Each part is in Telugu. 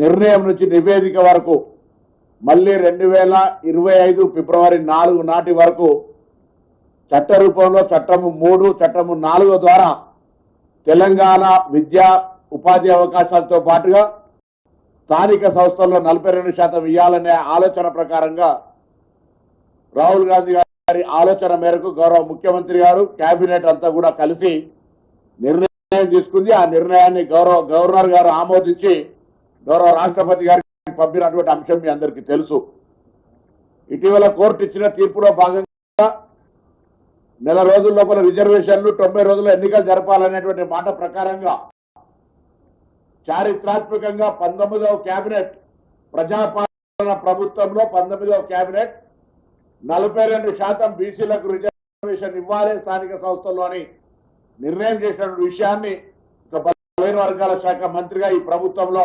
నిర్ణయం నుంచి నివేదిక వరకు మళ్ళీ 2025 ఫిబ్రవరి 4 నాటి వరకు చట్ట రూపంలో చట్టము 3, చట్టము 4 ద్వారా తెలంగాణ విద్యా ఉపాధి అవకాశాలతో పాటుగా స్థానిక సంస్థల్లో 42% ఇవ్వాలనే ఆలోచన ప్రకారంగా రాహుల్ గాంధీ గారి ఆలోచన మేరకు గౌరవ ముఖ్యమంత్రి గారు కేబినెట్ అంతా కూడా కలిసి నిర్ణయం తీసుకుంది. ఆ నిర్ణయాన్ని గవర్నర్ గారు ఆమోదించి గౌరవ రాష్ట్రపతి గారికి పంపినటువంటి అంశం మీ అందరికీ తెలుసు. ఇటీవల కోర్టు ఇచ్చిన తీర్పులో భాగంగా నెల రోజుల లోపల రిజర్వేషన్లు 90 రోజుల్లో ఎన్నికలు జరపాలనేటువంటి మాట ప్రకారంగా చారిత్రాత్మకంగా 19వ కేబినెట్ ప్రజాపాలన ప్రభుత్వంలో 19వ కేబినెట్ 42% బీసీలకు రిజర్వేషన్ ఇవ్వాలి స్థానిక సంస్థల్లో అని నిర్ణయం చేసినటువంటి విషయాన్ని బలహీన వర్గాల శాఖ మంత్రిగా ఈ ప్రభుత్వంలో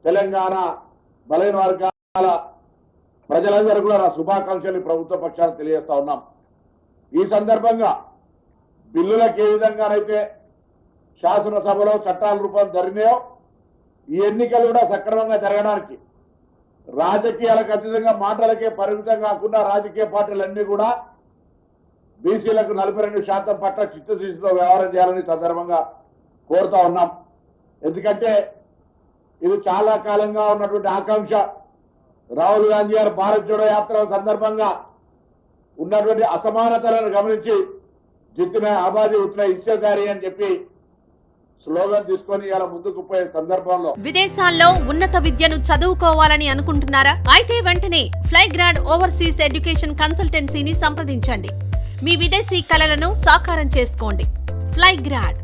తెలంగాణ బలహీన వర్గాల ప్రజలందరూ కూడా నా శుభాకాంక్షలు ప్రభుత్వ పక్షాన్ని తెలియజేస్తా ఉన్నాం. ఈ సందర్భంగా బిల్లులకు ఏ విధంగానైతే శాసనసభలో చట్టాల రూపం జరిగినాయో ఈ ఎన్నికలు కూడా సక్రమంగా జరగడానికి రాజకీయాలకు అతీతంగా మాటలకే పరిమితం కాకుండా రాజకీయ పార్టీలన్నీ కూడా బీసీలకు 42% పట్ల చిత్తశుద్ధితో వ్యవహారం చేయాలని సందర్భంగా కోరుతా ఉన్నాం. ఎందుకంటే ఇది చాలా కాలంగా ఉన్నటువంటి ఆకాంక్ష. రాహుల్ గాంధీ గారు భారత్ జోడో యాత్ర సందర్భంగా ఉన్నటువంటి అసమానతలను గమనించి జిత్తున ఆబాదీ ఉత్తున ఇచ్చేదారి అని చెప్పి స్లోగన్ తీసుకొని ఇలా ముందుకు పోయే సందర్భంలో విదేశాల్లో ఉన్నత విద్యను చదువుకోవాలని అనుకుంటున్నారా? అయితే వెంటనే ఫ్లైగ్రాడ్ ఓవర్సీస్ ఎడ్యుకేషన్ కన్సల్టెన్సీని సంప్రదించండి. మీ విదేశీ కలలను సాకారం చేసుకోండి. ఫ్లైగ్రాడ్